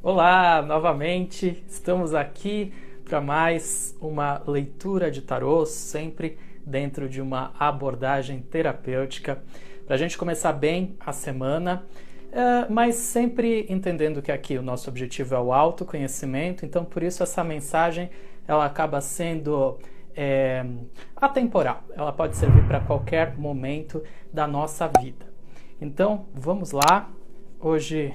Olá, novamente, estamos aqui para mais uma leitura de tarô, sempre dentro de uma abordagem terapêutica, para a gente começar bem a semana, mas sempre entendendo que aqui o nosso objetivo é o autoconhecimento, então por isso essa mensagem ela acaba sendo atemporal, ela pode servir para qualquer momento da nossa vida. Então vamos lá, hoje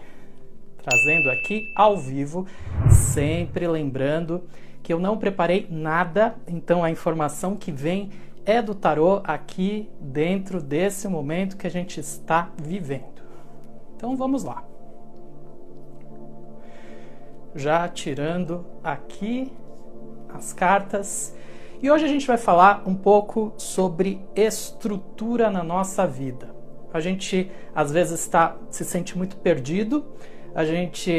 trazendo aqui ao vivo, sempre lembrando que eu não preparei nada, então a informação que vem é do tarô aqui dentro desse momento que a gente está vivendo. Então vamos lá. Já tirando aqui as cartas. E hoje a gente vai falar um pouco sobre estrutura na nossa vida. A gente às vezes se sente muito perdido, a gente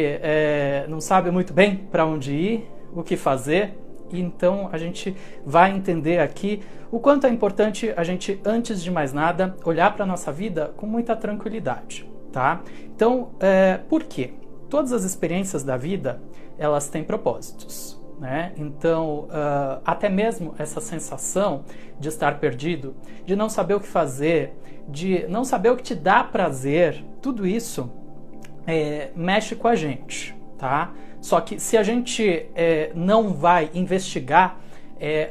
não sabe muito bem para onde ir, o que fazer, e então a gente vai entender aqui o quanto é importante a gente, antes de mais nada, olhar para a nossa vida com muita tranquilidade, tá? Então, por quê? Todas as experiências da vida, elas têm propósitos, né? Então, até mesmo essa sensação de estar perdido, de não saber o que fazer, de não saber o que te dá prazer, tudo isso mexe com a gente, tá? Só que se a gente não vai investigar,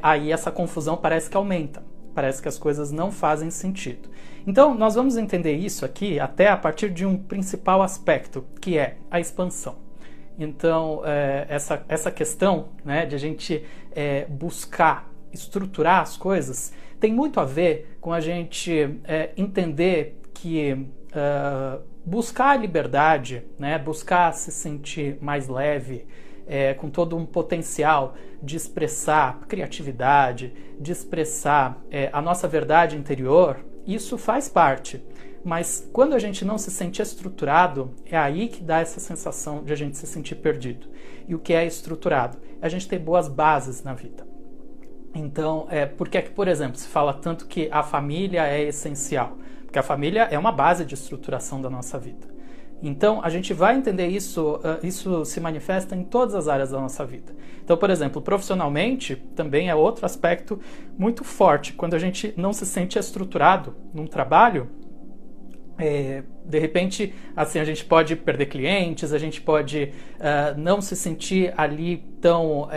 aí essa confusão parece que aumenta, parece que as coisas não fazem sentido. Então nós vamos entender isso aqui até a partir de um principal aspecto, que é a expansão. Então essa questão, né, de a gente buscar estruturar as coisas tem muito a ver com a gente entender que buscar a liberdade, né, buscar se sentir mais leve, com todo um potencial de expressar criatividade, de expressar a nossa verdade interior, isso faz parte. Mas quando a gente não se sente estruturado, é aí que dá essa sensação de a gente se sentir perdido. E o que é estruturado? É a gente ter boas bases na vida. Então, por que, por exemplo, se fala tanto que a família é essencial? Porque a família é uma base de estruturação da nossa vida. Então, a gente vai entender isso, isso se manifesta em todas as áreas da nossa vida. Então, por exemplo, profissionalmente, também é outro aspecto muito forte. Quando a gente não se sente estruturado num trabalho, de repente, assim, a gente pode perder clientes, a gente pode não se sentir ali tão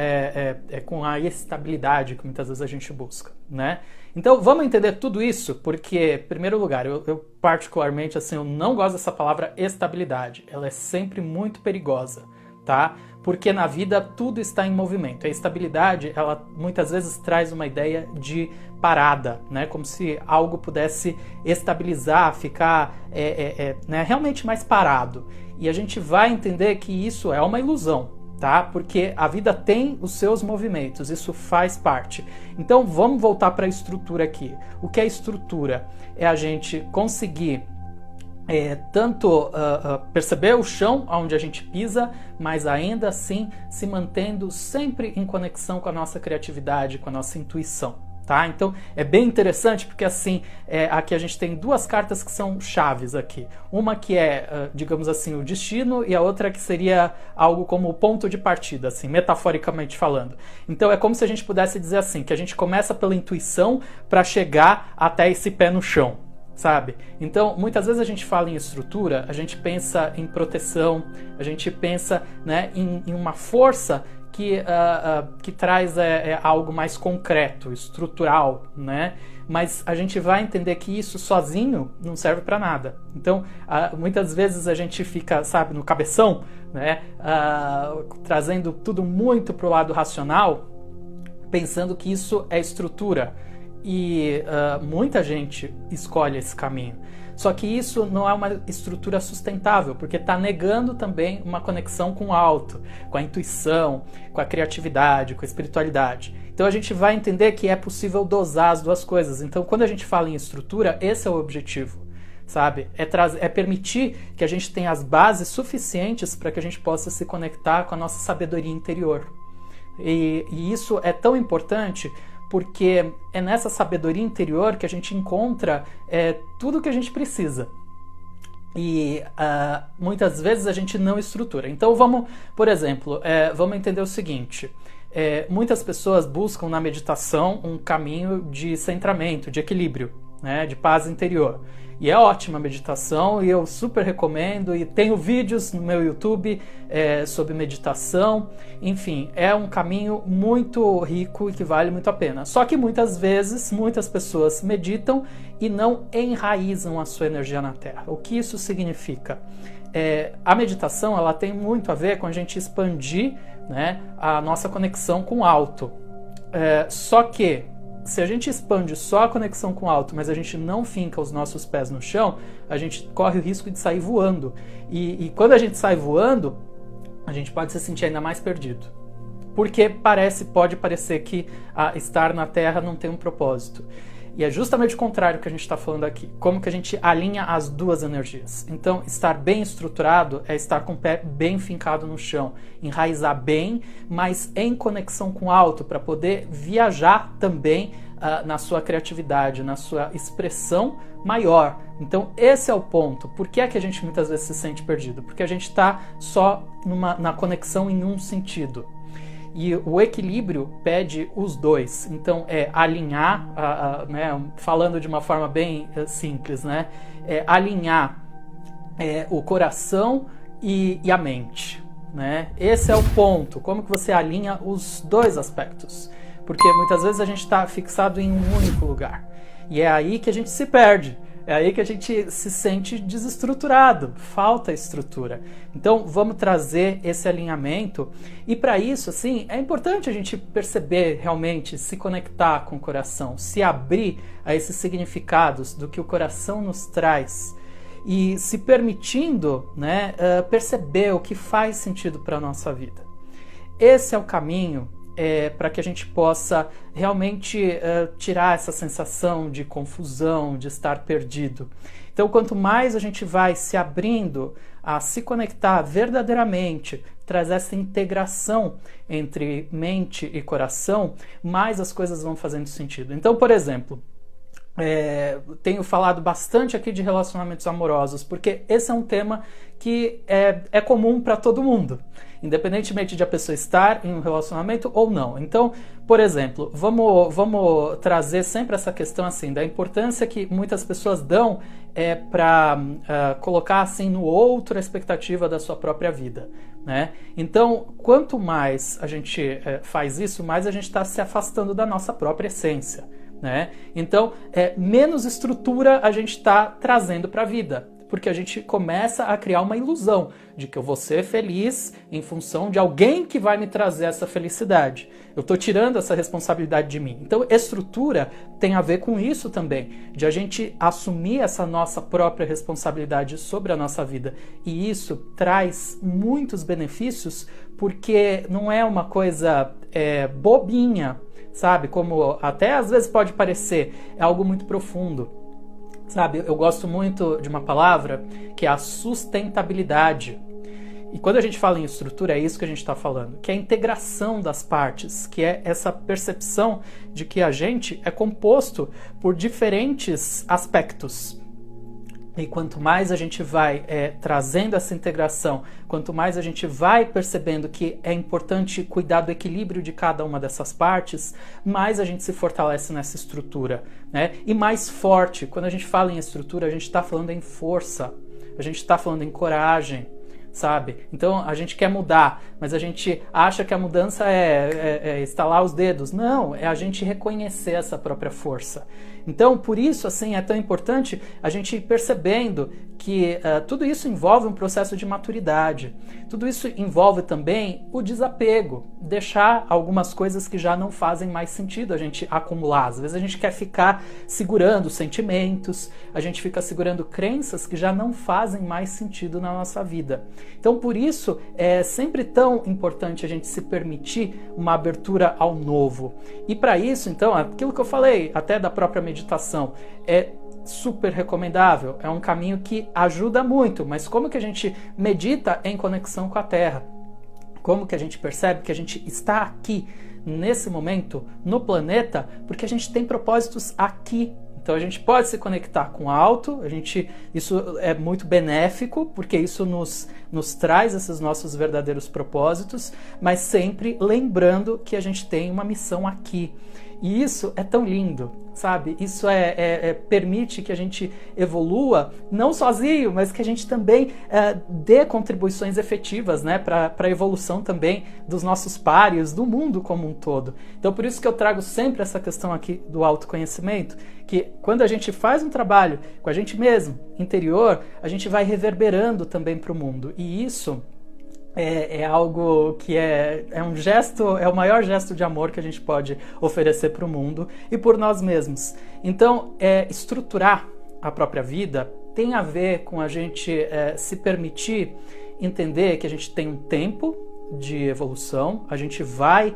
com a estabilidade que muitas vezes a gente busca, né? Então vamos entender tudo isso, porque, em primeiro lugar, eu particularmente, assim, eu não gosto dessa palavra estabilidade, ela é sempre muito perigosa, tá? Porque na vida tudo está em movimento. A estabilidade, ela muitas vezes traz uma ideia de parada, né? Como se algo pudesse estabilizar, ficar né, realmente mais parado. E a gente vai entender que isso é uma ilusão, tá? Porque a vida tem os seus movimentos, isso faz parte. Então vamos voltar para a estrutura aqui. O que é estrutura? É a gente conseguir tanto perceber o chão onde a gente pisa, mas ainda assim se mantendo sempre em conexão com a nossa criatividade, com a nossa intuição. Tá? Então é bem interessante porque assim, aqui a gente tem duas cartas que são chaves aqui. Uma que digamos assim, o destino, e a outra que seria algo como o ponto de partida, assim, metaforicamente falando. Então é como se a gente pudesse dizer assim, que a gente começa pela intuição para chegar até esse pé no chão, sabe? Então muitas vezes a gente fala em estrutura, a gente pensa em proteção, a gente pensa, né, em uma força que traz algo mais concreto, estrutural, né? Mas a gente vai entender que isso sozinho não serve para nada. Então, muitas vezes a gente fica, sabe, no cabeção, né? Trazendo tudo muito para o lado racional, pensando que isso é estrutura. E muita gente escolhe esse caminho. Só que isso não é uma estrutura sustentável, porque está negando também uma conexão com o alto, com a intuição, com a criatividade, com a espiritualidade. Então a gente vai entender que é possível dosar as duas coisas. Então quando a gente fala em estrutura, esse é o objetivo, sabe? É permitir que a gente tenha as bases suficientes para que a gente possa se conectar com a nossa sabedoria interior. E isso é tão importante porque é nessa sabedoria interior que a gente encontra tudo o que a gente precisa. e muitas vezes a gente não estrutura. Então vamos, por exemplo, vamos entender o seguinte. Muitas pessoas buscam na meditação um caminho de centramento, de equilíbrio, né, de paz interior. E é ótima a meditação e eu super recomendo, e tenho vídeos no meu YouTube sobre meditação. Enfim, é um caminho muito rico e que vale muito a pena. Só que muitas vezes, muitas pessoas meditam e não enraizam a sua energia na Terra. O que isso significa? A meditação ela tem muito a ver com a gente expandir, né, a nossa conexão com o alto. Só que se a gente expande só a conexão com o alto, mas a gente não finca os nossos pés no chão, a gente corre o risco de sair voando. E quando a gente sai voando, a gente pode se sentir ainda mais perdido. Porque pode parecer que estar na Terra não tem um propósito. E é justamente o contrário que a gente está falando aqui. Como que a gente alinha as duas energias. Então, estar bem estruturado é estar com o pé bem fincado no chão. Enraizar bem, mas em conexão com o alto, para poder viajar também na sua criatividade, na sua expressão maior. Então, esse é o ponto. Por que é que a gente muitas vezes se sente perdido? Porque a gente está só na conexão em um sentido. E o equilíbrio pede os dois. Então, alinhar, né, falando de uma forma bem simples, né, alinhar o coração e a mente. Né? Esse é o ponto. Como que você alinha os dois aspectos? Porque muitas vezes a gente está fixado em um único lugar. E é aí que a gente se perde. É aí que a gente se sente desestruturado, falta estrutura. Então vamos trazer esse alinhamento, e para isso, assim, é importante a gente perceber realmente, se conectar com o coração, se abrir a esses significados do que o coração nos traz e se permitindo, né, perceber o que faz sentido para a nossa vida. Esse é o caminho para que a gente possa realmente tirar essa sensação de confusão, de estar perdido. Então, quanto mais a gente vai se abrindo a se conectar verdadeiramente, trazer essa integração entre mente e coração, mais as coisas vão fazendo sentido. Então, por exemplo, tenho falado bastante aqui de relacionamentos amorosos, porque esse é um tema que é comum para todo mundo, independentemente de a pessoa estar em um relacionamento ou não. Então, por exemplo, vamos trazer sempre essa questão assim, da importância que muitas pessoas dão para colocar assim no outro a expectativa da sua própria vida. Né? Então, quanto mais a gente faz isso, mais a gente está se afastando da nossa própria essência. Né? Então, menos estrutura a gente está trazendo para a vida, porque a gente começa a criar uma ilusão de que eu vou ser feliz em função de alguém que vai me trazer essa felicidade. Eu estou tirando essa responsabilidade de mim. Então, estrutura tem a ver com isso também, de a gente assumir essa nossa própria responsabilidade sobre a nossa vida. E isso traz muitos benefícios, porque não é uma coisa bobinha, sabe? Como até às vezes pode parecer, é algo muito profundo. Sabe, eu gosto muito de uma palavra que é a sustentabilidade. E quando a gente fala em estrutura, é isso que a gente está falando, que é a integração das partes, que é essa percepção de que a gente é composto por diferentes aspectos. E quanto mais a gente vai trazendo essa integração, quanto mais a gente vai percebendo que é importante cuidar do equilíbrio de cada uma dessas partes, mais a gente se fortalece nessa estrutura, né? E mais forte. Quando a gente fala em estrutura, a gente está falando em força, a gente está falando em coragem, sabe? Então a gente quer mudar, mas a gente acha que a mudança é estalar os dedos. Não, é a gente reconhecer essa própria força. Então, por isso, assim, é tão importante a gente ir percebendo que tudo isso envolve um processo de maturidade. Tudo isso envolve também o desapego, deixar algumas coisas que já não fazem mais sentido a gente acumular. Às vezes a gente quer ficar segurando sentimentos, a gente fica segurando crenças que já não fazem mais sentido na nossa vida. Então, por isso, é sempre tão importante a gente se permitir uma abertura ao novo. E para isso, então, aquilo que eu falei, até da própria meditação, é super recomendável, é um caminho que ajuda muito, mas como que a gente medita em conexão com a Terra? Como que a gente percebe que a gente está aqui, nesse momento, no planeta, porque a gente tem propósitos aqui. Então Então a gente pode se conectar com o alto, isso é muito benéfico, porque isso nos traz esses nossos verdadeiros propósitos, mas sempre lembrando que a gente tem uma missão aqui. E isso é tão lindo, sabe? Isso permite que a gente evolua, não sozinho, mas que a gente também dê contribuições efetivas, né, para a evolução também dos nossos pares, do mundo como um todo. Então por isso que eu trago sempre essa questão aqui do autoconhecimento, que quando a gente faz um trabalho com a gente mesmo, interior, a gente vai reverberando também para o mundo. E isso é algo que é um gesto, é o maior gesto de amor que a gente pode oferecer para o mundo e por nós mesmos. Então, estruturar a própria vida tem a ver com a gente se permitir entender que a gente tem um tempo de evolução, a gente vai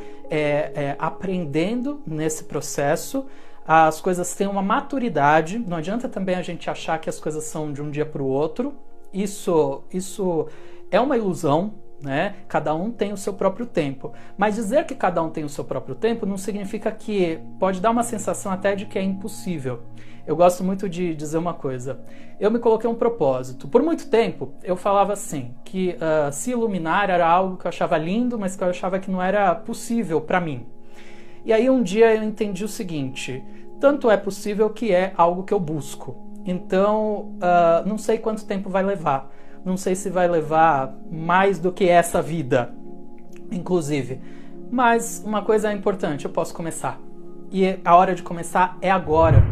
aprendendo nesse processo, as coisas têm uma maturidade, não adianta também a gente achar que as coisas são de um dia para o outro, isso é uma ilusão, né? Cada um tem o seu próprio tempo, mas dizer que cada um tem o seu próprio tempo não significa que pode dar uma sensação até de que é impossível. Eu gosto muito de dizer uma coisa, eu me coloquei um propósito, por muito tempo eu falava assim, que se iluminar era algo que eu achava lindo, mas que eu achava que não era possível para mim. E aí um dia eu entendi o seguinte, tanto é possível que é algo que eu busco, então não sei quanto tempo vai levar, não sei se vai levar mais do que essa vida, inclusive. Mas uma coisa é importante, eu posso começar. E a hora de começar é agora.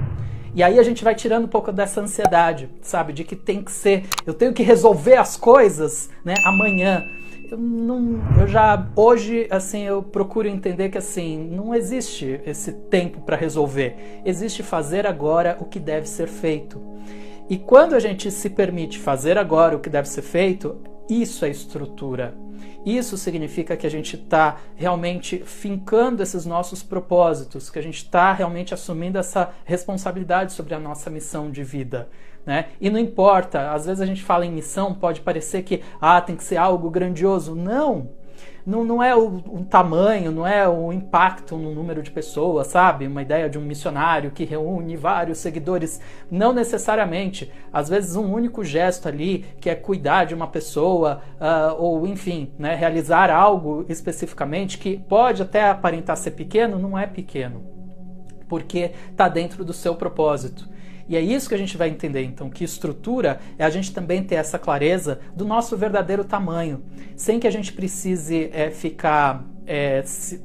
E aí a gente vai tirando um pouco dessa ansiedade, sabe? De que tem que ser, eu tenho que resolver as coisas, né, amanhã. Hoje, assim, eu procuro entender que, assim, não existe esse tempo para resolver. Existe fazer agora o que deve ser feito. E quando a gente se permite fazer agora o que deve ser feito, isso é estrutura. Isso significa que a gente está realmente fincando esses nossos propósitos, que a gente está realmente assumindo essa responsabilidade sobre a nossa missão de vida, né? E não importa, às vezes a gente fala em missão, pode parecer que tem que ser algo grandioso. Não é o tamanho, não é o impacto no número de pessoas, sabe? Uma ideia de um missionário que reúne vários seguidores, não necessariamente. Às vezes um único gesto ali, que é cuidar de uma pessoa, ou enfim, né, realizar algo especificamente, que pode até aparentar ser pequeno, não é pequeno, porque está dentro do seu propósito. E é isso que a gente vai entender, então, que estrutura é a gente também ter essa clareza do nosso verdadeiro tamanho, sem que a gente precise ficar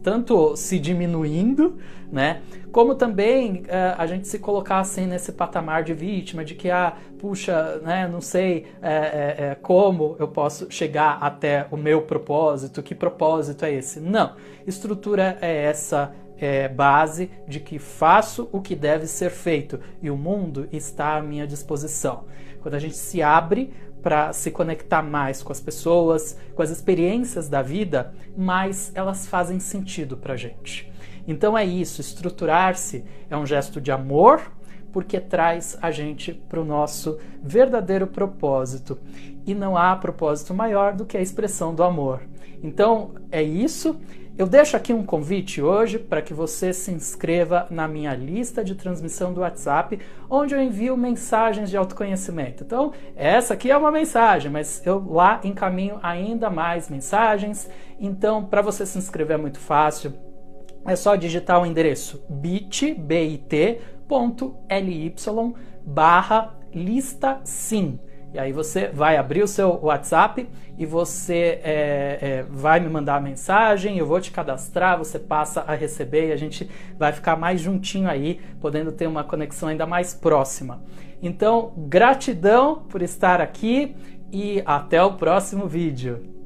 tanto se diminuindo, né, como também a gente se colocar assim nesse patamar de vítima, de que, puxa, né, não sei como eu posso chegar até o meu propósito, que propósito é esse? Não, estrutura é essa base de que faço o que deve ser feito e o mundo está à minha disposição. Quando a gente se abre para se conectar mais com as pessoas, com as experiências da vida, mais elas fazem sentido para a gente. Então é isso, estruturar-se é um gesto de amor, porque traz a gente para o nosso verdadeiro propósito. E não há propósito maior do que a expressão do amor. Então é isso. Eu deixo aqui um convite hoje para que você se inscreva na minha lista de transmissão do WhatsApp, onde eu envio mensagens de autoconhecimento. Então, essa aqui é uma mensagem, mas eu lá encaminho ainda mais mensagens. Então, para você se inscrever é muito fácil. É só digitar o endereço bit.ly/lista-sim. E aí você vai abrir o seu WhatsApp e você vai me mandar a mensagem, eu vou te cadastrar, você passa a receber e a gente vai ficar mais juntinho aí, podendo ter uma conexão ainda mais próxima. Então, gratidão por estar aqui e até o próximo vídeo.